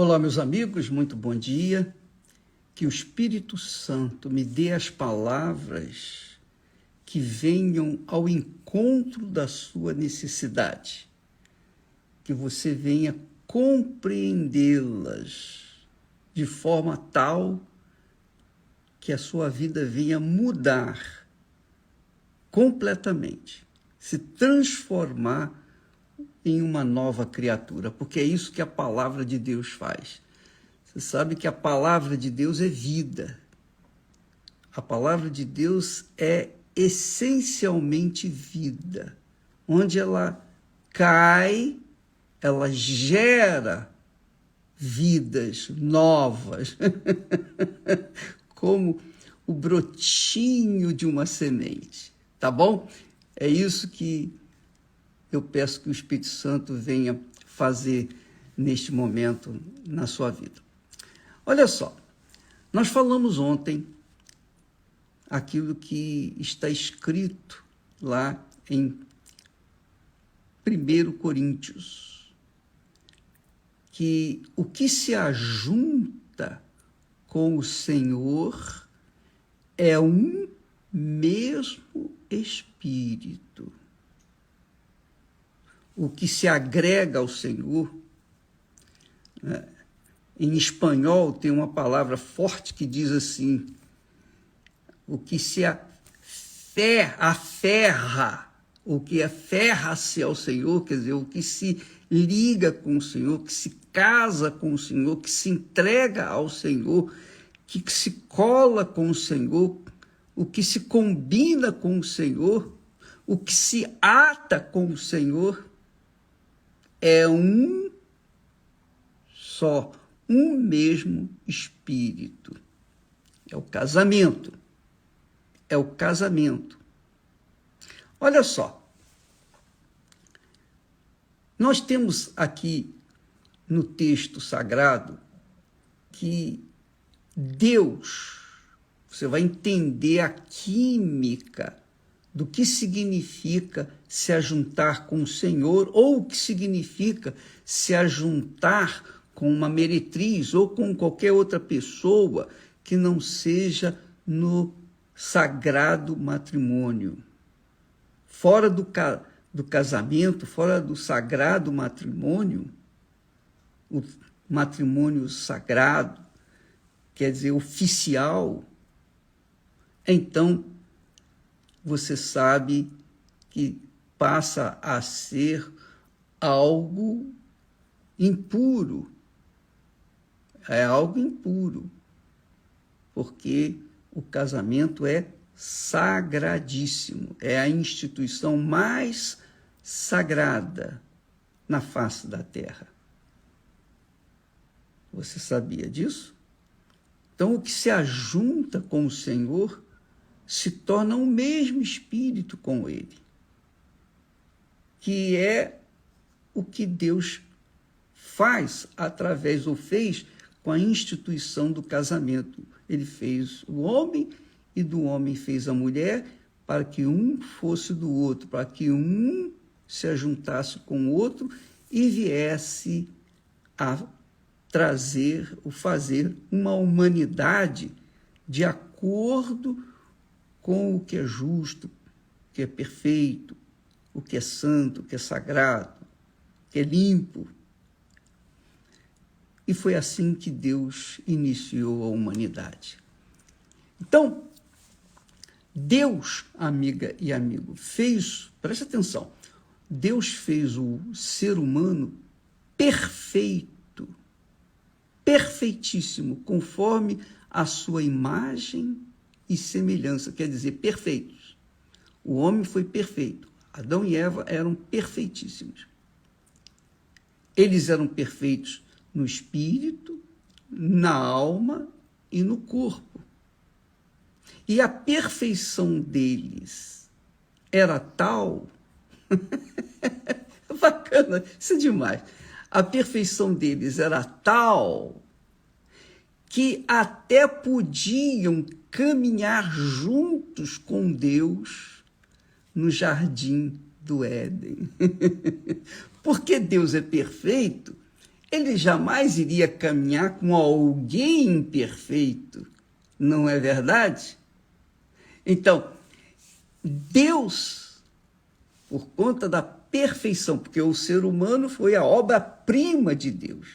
Olá, meus amigos, muito bom dia. Que o Espírito Santo me dê as palavras que venham ao encontro da sua necessidade, que você venha compreendê-las de forma tal que a sua vida venha mudar completamente, se transformar em uma nova criatura, porque é isso que a palavra de Deus faz. Você sabe que a palavra de Deus é vida. A palavra de Deus é essencialmente vida. Onde ela cai, ela gera vidas novas, como o brotinho de uma semente, tá bom? É isso que eu peço que o Espírito Santo venha fazer neste momento na sua vida. Olha só, nós falamos ontem aquilo que está escrito lá em 1 Coríntios, que o que se ajunta com o Senhor é um mesmo Espírito. O que se agrega ao Senhor, né? Em espanhol tem uma palavra forte que diz assim, o que se aferra, o que aferra-se ao Senhor, quer dizer, o que se liga com o Senhor, que se casa com o Senhor, que se entrega ao Senhor, que se cola com o Senhor, o que se combina com o Senhor, o que se ata com o Senhor, é um só, um mesmo Espírito. É o casamento. É o casamento. Olha só. Nós temos aqui no texto sagrado que Deus, você vai entender a química do que significa se ajuntar com o Senhor, ou o que significa se ajuntar com uma meretriz ou com qualquer outra pessoa que não seja no sagrado matrimônio. Fora do casamento, fora do sagrado matrimônio, o matrimônio sagrado, quer dizer, oficial, então você sabe que passa a ser algo impuro. É algo impuro, porque o casamento é sagradíssimo, é a instituição mais sagrada na face da terra. Você sabia disso? Então, o que se ajunta com o Senhor se torna o mesmo Espírito com Ele, que é o que Deus faz através, ou fez, com a instituição do casamento. Ele fez o homem e do homem fez a mulher para que um fosse do outro, para que um se ajuntasse com o outro e viesse a trazer, ou fazer uma humanidade de acordo com o que é justo, o que é perfeito, o que é santo, o que é sagrado, o que é limpo. E foi assim que Deus iniciou a humanidade. Então, Deus, amiga e amigo, fez, preste atenção, Deus fez o ser humano perfeito, perfeitíssimo, conforme a sua imagem e semelhança, quer dizer, perfeitos. O homem foi perfeito. Adão e Eva eram perfeitíssimos. Eles eram perfeitos no espírito, na alma e no corpo. E a perfeição deles era tal... Bacana, isso é demais. A perfeição deles era tal que até podiam caminhar juntos com Deus no jardim do Éden. Porque Deus é perfeito, ele jamais iria caminhar com alguém imperfeito, não é verdade? Então, Deus, por conta da perfeição, porque o ser humano foi a obra-prima de Deus,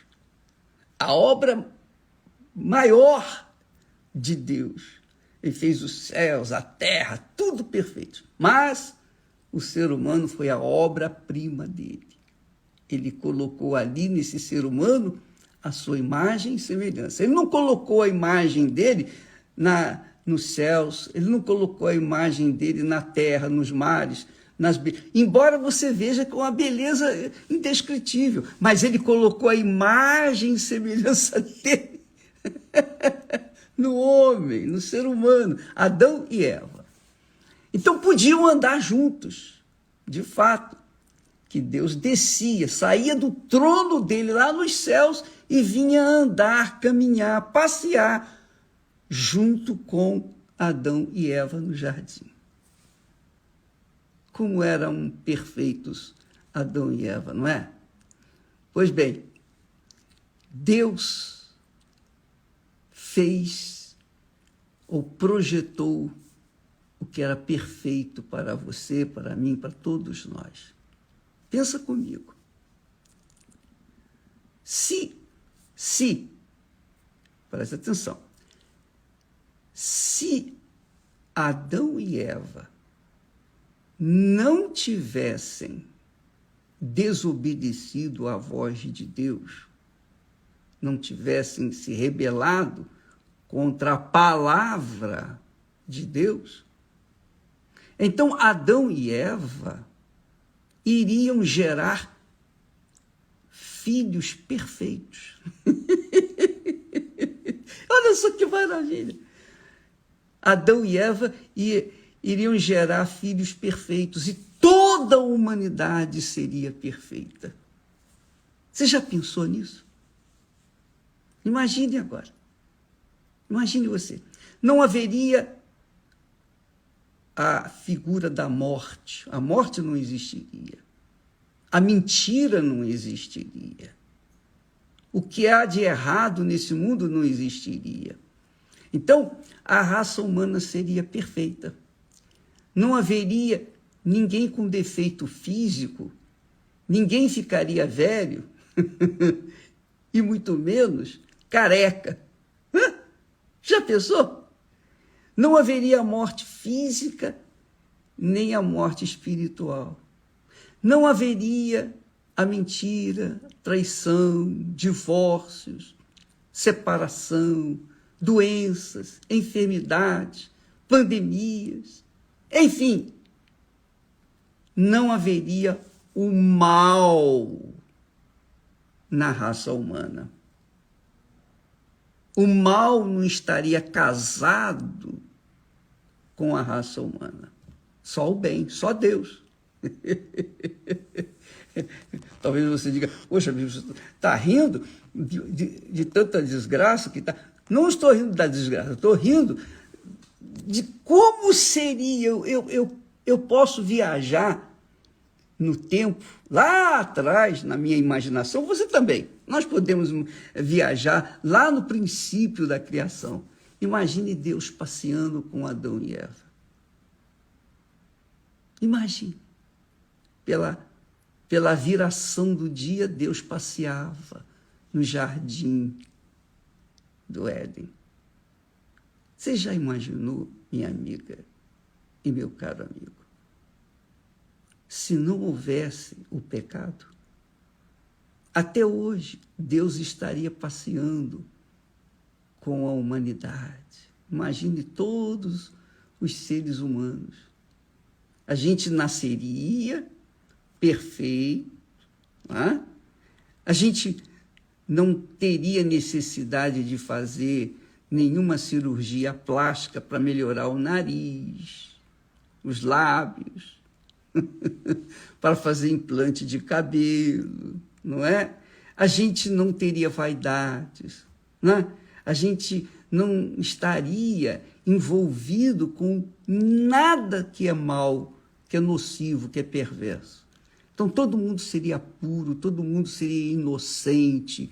a obra maior de Deus. Ele fez os céus, a terra, tudo perfeito. Mas o ser humano foi a obra-prima dele. Ele colocou ali nesse ser humano a sua imagem e semelhança. Ele não colocou a imagem dele nos céus, ele não colocou a imagem dele na terra, nos mares, embora você veja com uma beleza indescritível, mas ele colocou a imagem e semelhança dele no homem, no ser humano, Adão e Eva. Então podiam andar juntos, de fato, que Deus descia, saía do trono dele lá nos céus e vinha andar, caminhar, passear junto com Adão e Eva no jardim. Como eram perfeitos Adão e Eva, não é? Pois bem, Deus fez ou projetou o que era perfeito para você, para mim, para todos nós. Pensa comigo. Se, presta atenção, se Adão e Eva não tivessem desobedecido à voz de Deus, não tivessem se rebelado contra a palavra de Deus, então Adão e Eva iriam gerar filhos perfeitos. Olha só que maravilha! Adão e Eva iriam gerar filhos perfeitos e toda a humanidade seria perfeita. Você já pensou nisso? Imagine agora. Imagine você. Não haveria a figura da morte. A morte não existiria. A mentira não existiria. O que há de errado nesse mundo não existiria. Então, a raça humana seria perfeita. Não haveria ninguém com defeito físico, ninguém ficaria velho, e muito menos careca. Já pensou? Não haveria a morte física, nem a morte espiritual. Não haveria a mentira, traição, divórcios, separação, doenças, enfermidades, pandemias, enfim, não haveria o mal na raça humana. O mal não estaria casado com a raça humana. Só o bem, só Deus. Talvez você diga, poxa, você está rindo de tanta desgraça que está... Não estou rindo da desgraça, estou rindo de como seria. Eu posso viajar no tempo, lá atrás, na minha imaginação, você também. Nós podemos viajar lá no princípio da criação. Imagine Deus passeando com Adão e Eva. Imagine. Pela viração do dia, Deus passeava no jardim do Éden. Você já imaginou, minha amiga e meu caro amigo, se não houvesse o pecado, até hoje Deus estaria passeando com a humanidade. Imagine todos os seres humanos. A gente nasceria perfeito, né? A gente não teria necessidade de fazer nenhuma cirurgia plástica para melhorar o nariz, os lábios, para fazer implante de cabelo, não é? A gente não teria vaidades, não é? A gente não estaria envolvido com nada que é mal, que é nocivo, que é perverso. Então todo mundo seria puro, todo mundo seria inocente,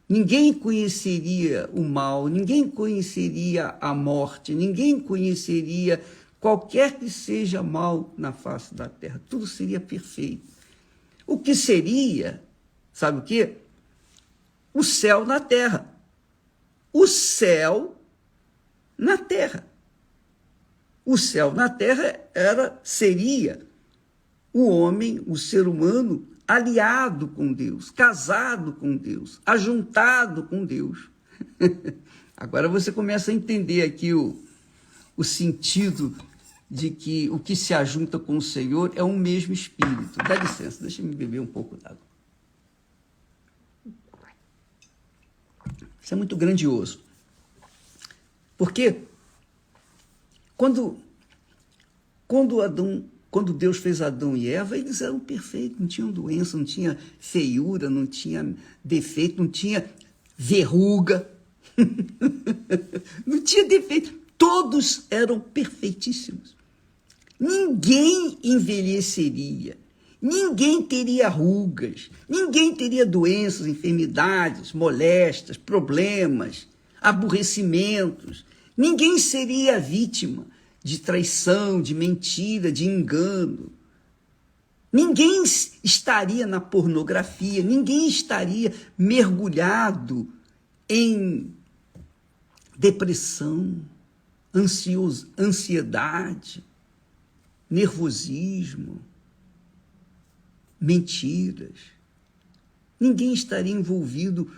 ninguém conheceria o mal, ninguém conheceria a morte, ninguém conheceria qualquer que seja mal na face da terra, tudo seria perfeito. O que seria, sabe o quê? O céu na terra. O céu na terra. O céu na terra seria o homem, o ser humano, aliado com Deus, casado com Deus, ajuntado com Deus. Agora você começa a entender aqui o sentido de que o que se ajunta com o Senhor é um mesmo Espírito. Dá licença, deixa eu beber um pouco d'água. Isso é muito grandioso. Porque quando Deus fez Adão e Eva, eles eram perfeitos, não tinham doença, não tinha feiura, não tinha defeito, não tinha verruga, não tinha defeito. Todos eram perfeitíssimos. Ninguém envelheceria, ninguém teria rugas, ninguém teria doenças, enfermidades, moléstias, problemas, aborrecimentos. Ninguém seria vítima de traição, de mentira, de engano. Ninguém estaria na pornografia, ninguém estaria mergulhado em depressão, ansiedade, nervosismo, mentiras. Ninguém estaria envolvido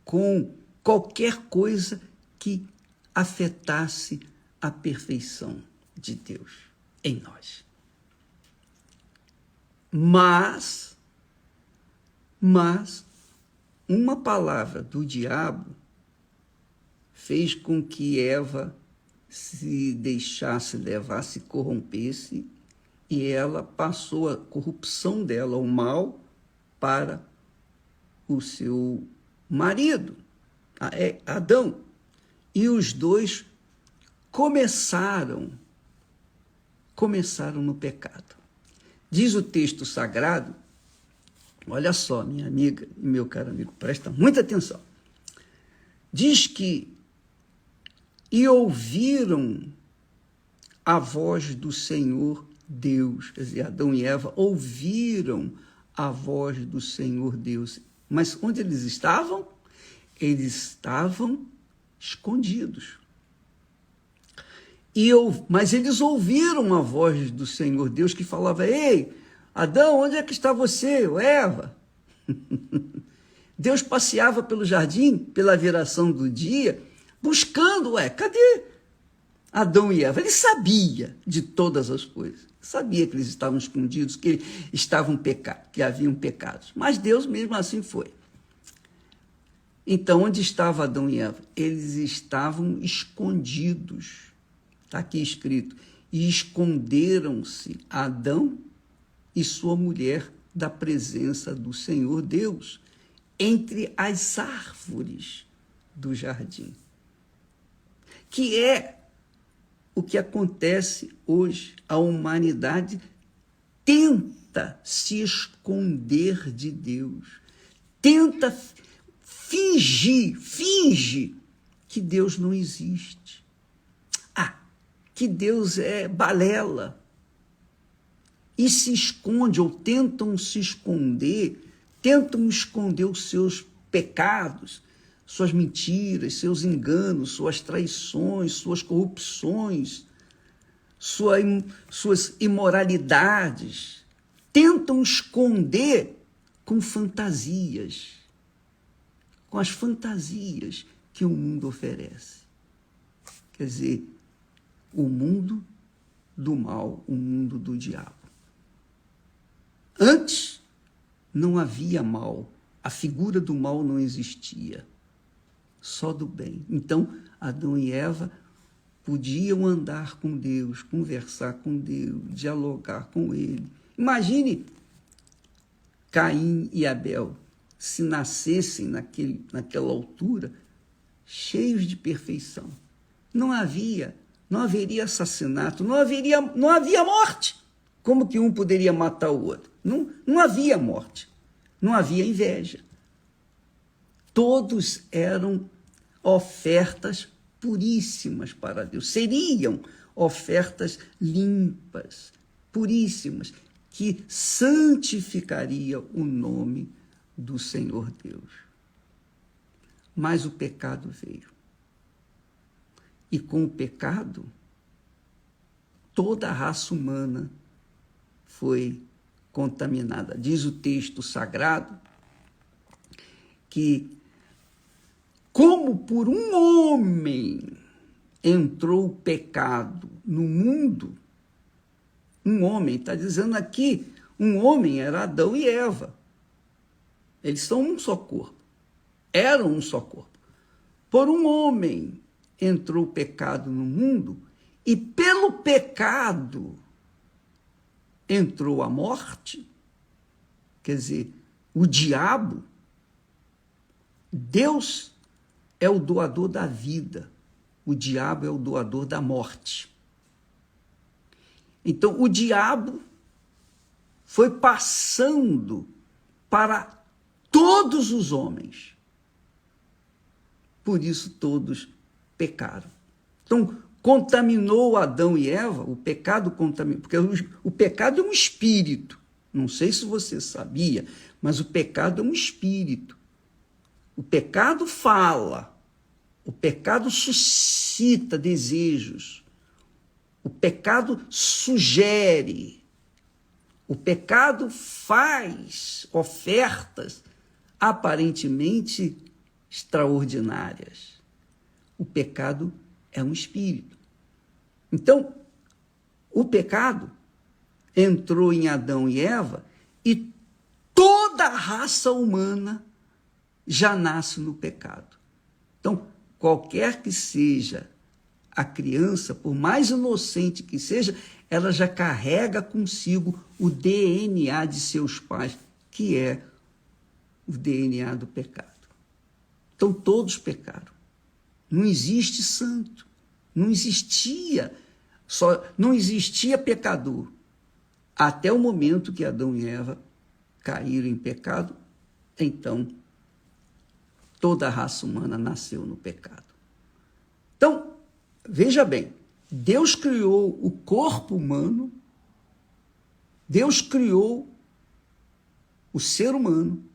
com qualquer coisa que afetasse a perfeição de Deus em nós. Mas uma palavra do diabo fez com que Eva se deixasse levar, se corrompesse, e ela passou a corrupção dela, o mal, para o seu marido, Adão. E os dois começaram no pecado. Diz o texto sagrado, olha só, minha amiga e meu caro amigo, presta muita atenção. Diz que e ouviram a voz do Senhor Deus, quer dizer, Adão e Eva ouviram a voz do Senhor Deus. Mas onde eles estavam? Eles estavam escondidos. Mas eles ouviram a voz do Senhor Deus que falava: ei, Adão, onde é que está você, Eva? Deus passeava pelo jardim, pela viração do dia, buscando, cadê Adão e Eva? Ele sabia de todas as coisas, sabia que eles estavam escondidos, que estavam que haviam pecados, mas Deus mesmo assim foi. Então, onde estava Adão e Eva? Eles estavam escondidos. Está aqui escrito: e esconderam-se Adão e sua mulher da presença do Senhor Deus entre as árvores do jardim. Que é o que acontece hoje. A humanidade tenta se esconder de Deus, tenta finge que Deus não existe. Que Deus é balela. E se esconde, ou tentam esconder os seus pecados, suas mentiras, seus enganos, suas traições, suas corrupções, suas imoralidades. Tentam esconder com fantasias, com as fantasias que o mundo oferece. Quer dizer, o mundo do mal, o mundo do diabo. Antes não havia mal, a figura do mal não existia, só do bem. Então, Adão e Eva podiam andar com Deus, conversar com Deus, dialogar com Ele. Imagine Caim e Abel, se nascessem naquela altura, cheios de perfeição. Não haveria assassinato, não havia morte. Como que um poderia matar o outro? Não havia morte, não havia inveja. Todos eram ofertas puríssimas para Deus. Seriam ofertas limpas, puríssimas, que santificaria o nome do Senhor Deus. Mas o pecado veio. E com o pecado, toda a raça humana foi contaminada. Diz o texto sagrado que, como por um homem entrou o pecado no mundo, um homem, está dizendo aqui, um homem era Adão e Eva. Eles são um só corpo. Eram um só corpo. Por um homem entrou o pecado no mundo, e pelo pecado entrou a morte, quer dizer, o diabo. Deus é o doador da vida, o diabo é o doador da morte. Então, o diabo foi passando para todos os homens. Por isso, todos pecaram. Então, contaminou Adão e Eva, o pecado contaminou, porque o pecado é um espírito. Não sei se você sabia, mas o pecado é um espírito. O pecado fala, o pecado suscita desejos, o pecado sugere, o pecado faz ofertas aparentemente extraordinárias. O pecado é um espírito. Então, o pecado entrou em Adão e Eva e toda a raça humana já nasce no pecado. Então, qualquer que seja a criança, por mais inocente que seja, ela já carrega consigo o DNA de seus pais, que é o DNA do pecado. Então, todos pecaram. Não existe santo. Não existia pecador. Até o momento que Adão e Eva caíram em pecado, então toda a raça humana nasceu no pecado. Então, veja bem, Deus criou o corpo humano, Deus criou o ser humano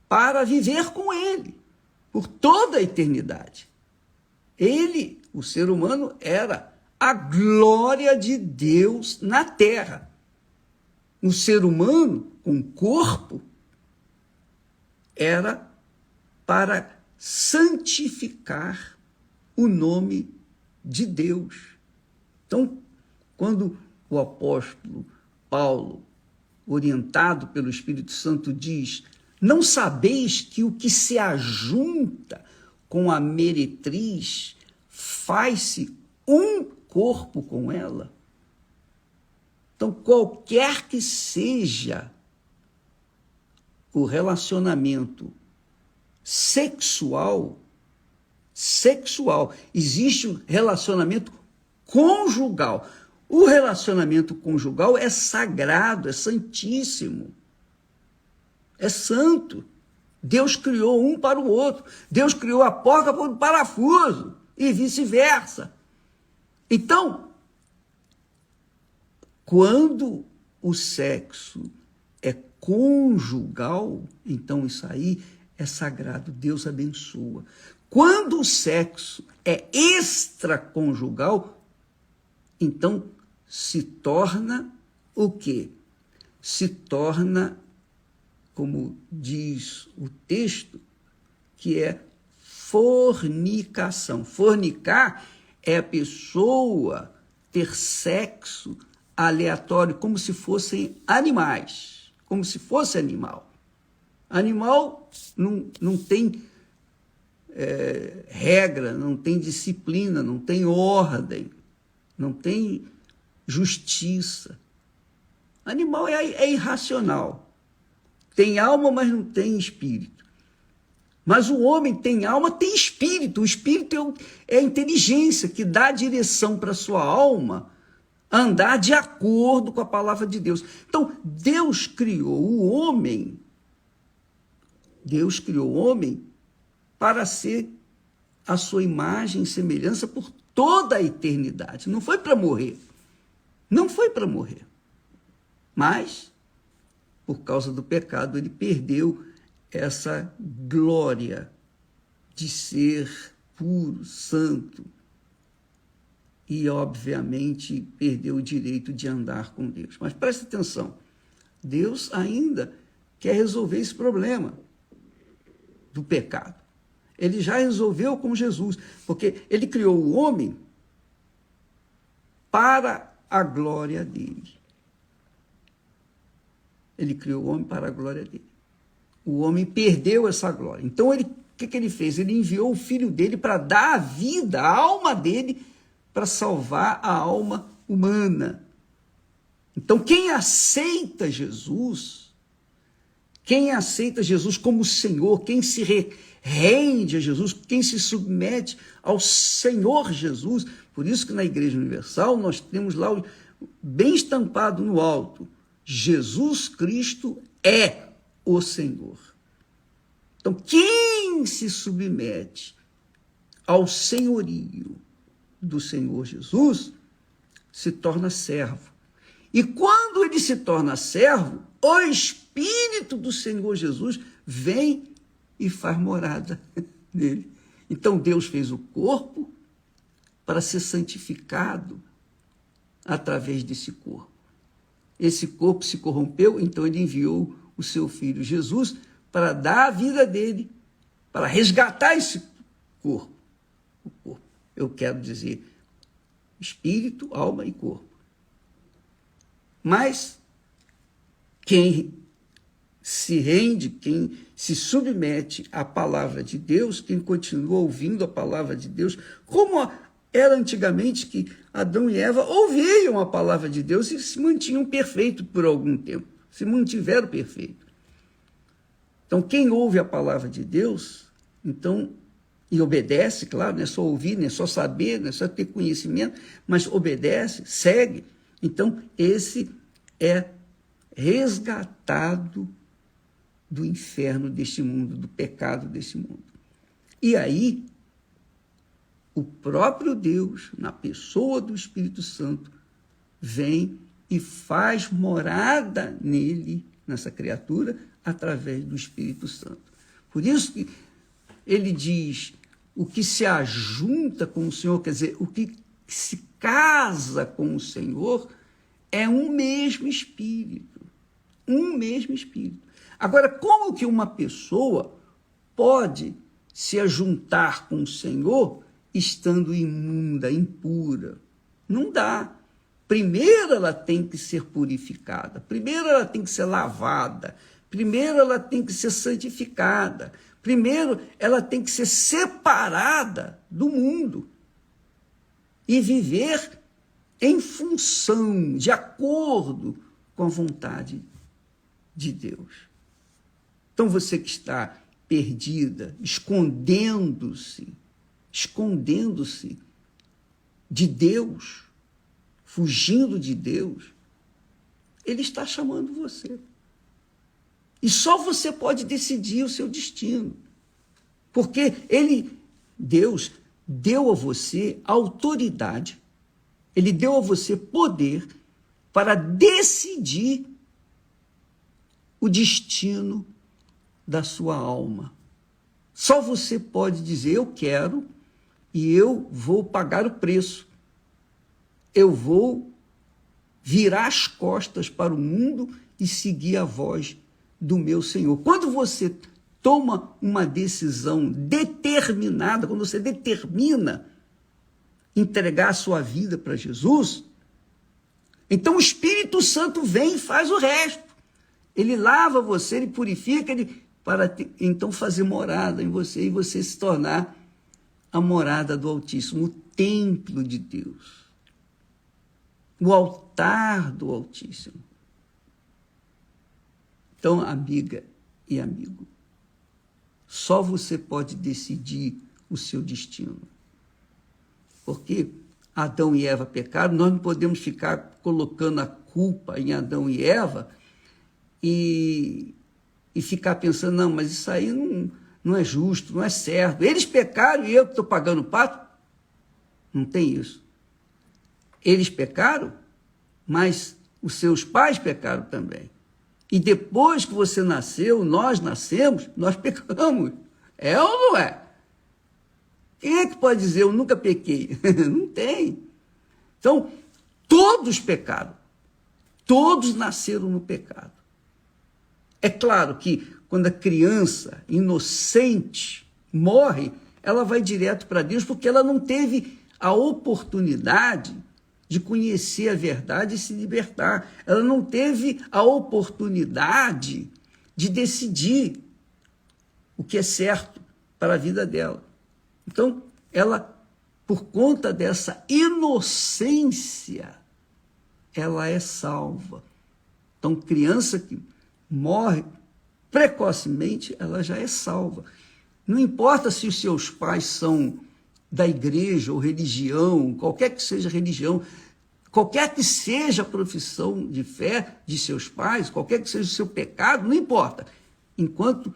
para viver com ele por toda a eternidade. Ele, o ser humano, era a glória de Deus na terra. O ser humano, com corpo, era para santificar o nome de Deus. Então, quando o apóstolo Paulo, orientado pelo Espírito Santo, diz: não sabeis que o que se ajunta com a meretriz faz-se um corpo com ela? Então, qualquer que seja o relacionamento sexual, existe o relacionamento conjugal. O relacionamento conjugal é sagrado, é santíssimo, é santo. Deus criou um para o outro. Deus criou a porca para o parafuso e vice-versa. Então, quando o sexo é conjugal, então isso aí é sagrado, Deus abençoa. Quando o sexo é extraconjugal, então se torna o quê? Se torna, como diz o texto, que é fornicação. Fornicar é a pessoa ter sexo aleatório, como se fossem animais, como se fosse animal. Animal não tem regra, não tem disciplina, não tem ordem, não tem justiça. Animal é irracional. Tem alma, mas não tem espírito. Mas o homem tem alma, tem espírito. O espírito é a inteligência que dá direção para a sua alma andar de acordo com a palavra de Deus. Então, Deus criou o homem para ser a sua imagem e semelhança por toda a eternidade. Não foi para morrer. Não foi para morrer. Mas, por causa do pecado, ele perdeu essa glória de ser puro, santo. E, obviamente, perdeu o direito de andar com Deus. Mas preste atenção, Deus ainda quer resolver esse problema do pecado. Ele já resolveu com Jesus, porque ele criou o homem para a glória dele. Ele criou o homem para a glória dele. O homem perdeu essa glória. Então, o que ele fez? Ele enviou o filho dele para dar a vida, a alma dele, para salvar a alma humana. Então, quem aceita Jesus como Senhor, quem se rende a Jesus, quem se submete ao Senhor Jesus, por isso que na Igreja Universal nós temos lá bem estampado no alto, Jesus Cristo é o Senhor. Então, quem se submete ao senhorio do Senhor Jesus se torna servo. E quando ele se torna servo, o Espírito do Senhor Jesus vem e faz morada nele. Então Deus fez o corpo para ser santificado através desse corpo. Esse corpo se corrompeu, então ele enviou o seu filho Jesus para dar a vida dele, para resgatar esse corpo. O corpo, eu quero dizer, espírito, alma e corpo. Mas quem se rende, quem se submete à palavra de Deus, quem continua ouvindo a palavra de Deus, como era antigamente que Adão e Eva ouviam a palavra de Deus e se mantinham perfeitos por algum tempo, se mantiveram perfeitos. Então, quem ouve a palavra de Deus, então, e obedece, claro, não é só ouvir, não é só saber, não é só ter conhecimento, mas obedece, segue, então, esse é resgatado do inferno deste mundo, do pecado deste mundo. E aí, o próprio Deus, na pessoa do Espírito Santo, vem e faz morada nele, nessa criatura, através do Espírito Santo. Por isso que ele diz, o que se ajunta com o Senhor, quer dizer, o que se casa com o Senhor, é um mesmo Espírito. Um mesmo Espírito. Agora, como que uma pessoa pode se ajuntar com o Senhor estando imunda, impura? Não dá. Primeiro ela tem que ser purificada, primeiro ela tem que ser lavada, primeiro ela tem que ser santificada, primeiro ela tem que ser separada do mundo e viver em função, de acordo com a vontade de Deus. Então você que está perdida, escondendo-se de Deus, fugindo de Deus, Ele está chamando você. E só você pode decidir o seu destino. Porque Deus deu a você autoridade, Ele deu a você poder para decidir o destino da sua alma. Só você pode dizer, eu quero, e eu vou pagar o preço. Eu vou virar as costas para o mundo e seguir a voz do meu Senhor. Quando você toma uma decisão determinada, quando você determina entregar a sua vida para Jesus, então o Espírito Santo vem e faz o resto. Ele lava você, ele purifica, para então fazer morada em você e você se tornar a morada do Altíssimo, o templo de Deus, o altar do Altíssimo. Então, amiga e amigo, só você pode decidir o seu destino. Porque Adão e Eva pecaram, nós não podemos ficar colocando a culpa em Adão e Eva e ficar pensando, não, mas isso aí não é justo, não é certo. Eles pecaram e eu que estou pagando o pato? Não tem isso. Eles pecaram, mas os seus pais pecaram também. E depois que você nasceu, nós nascemos, nós pecamos. É ou não é? Quem é que pode dizer, eu nunca pequei? Não tem. Então, todos pecaram. Todos nasceram no pecado. É claro que quando a criança inocente morre, ela vai direto para Deus porque ela não teve a oportunidade de conhecer a verdade e se libertar. Ela não teve a oportunidade de decidir o que é certo para a vida dela. Então, ela, por conta dessa inocência, ela é salva. Então, criança que morre precocemente, ela já é salva. Não importa se os seus pais são da igreja ou religião, qualquer que seja a religião, qualquer que seja a profissão de fé de seus pais, qualquer que seja o seu pecado, não importa. Enquanto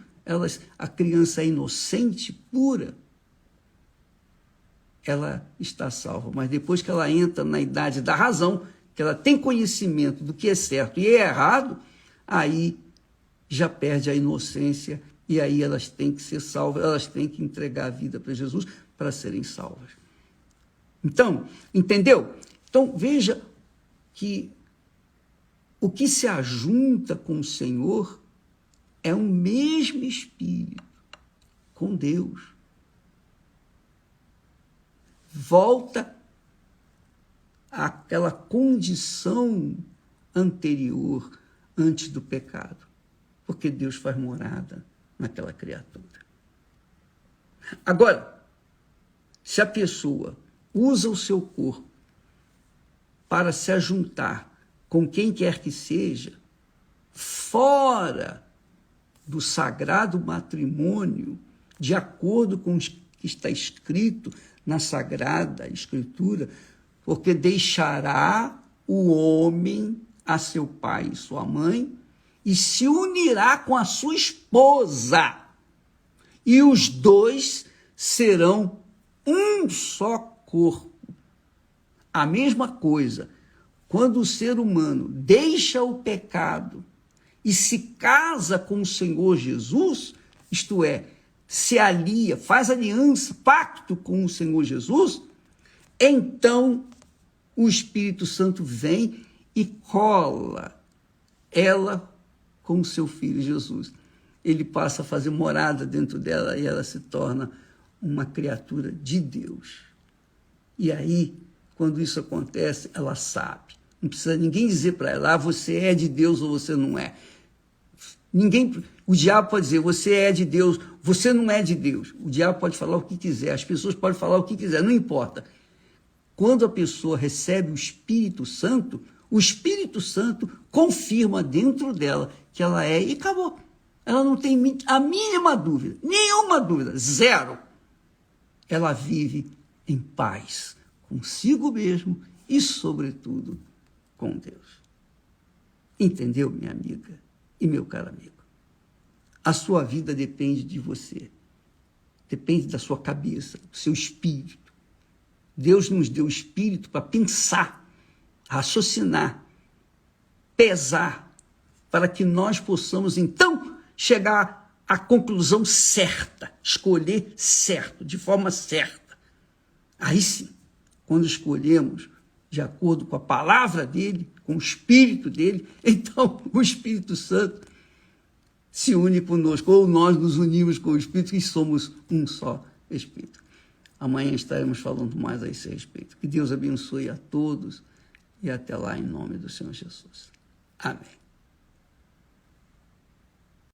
a criança é inocente, pura, ela está salva. Mas depois que ela entra na idade da razão, que ela tem conhecimento do que é certo e é errado, aí já perde a inocência e aí elas têm que ser salvas, elas têm que entregar a vida para Jesus para serem salvas. Então, entendeu? Então, veja que o que se ajunta com o Senhor é o mesmo Espírito, com Deus. Volta àquela condição anterior, antes do pecado, porque Deus faz morada naquela criatura. Agora, se a pessoa usa o seu corpo para se ajuntar com quem quer que seja, fora do sagrado matrimônio, de acordo com o que está escrito na Sagrada Escritura, porque deixará o homem a seu pai e sua mãe e se unirá com a sua esposa, e os dois serão um só corpo. A mesma coisa, quando o ser humano deixa o pecado e se casa com o Senhor Jesus, isto é, se alia, faz aliança, pacto com o Senhor Jesus, então o Espírito Santo vem e cola ela com o seu filho Jesus. Ele passa a fazer morada dentro dela e ela se torna uma criatura de Deus. E aí, quando isso acontece, ela sabe. Não precisa ninguém dizer para ela, você é de Deus ou você não é. O diabo pode dizer, você é de Deus, você não é de Deus. O diabo pode falar o que quiser, as pessoas podem falar o que quiser, não importa. Quando a pessoa recebe o Espírito Santo confirma dentro dela que ela é e acabou. Ela não tem a mínima dúvida, nenhuma dúvida, zero. Ela vive em paz consigo mesmo e, sobretudo, com Deus. Entendeu, minha amiga e meu caro amigo? A sua vida depende de você, depende da sua cabeça, do seu espírito. Deus nos deu o espírito para pensar, raciocinar, pesar, para que nós possamos, então, chegar à conclusão certa, escolher certo, de forma certa. Aí sim, quando escolhemos de acordo com a palavra dele, com o Espírito dele, então o Espírito Santo se une conosco, ou nós nos unimos com o Espírito e somos um só Espírito. Amanhã estaremos falando mais a esse respeito. Que Deus abençoe a todos e até lá em nome do Senhor Jesus. Amém.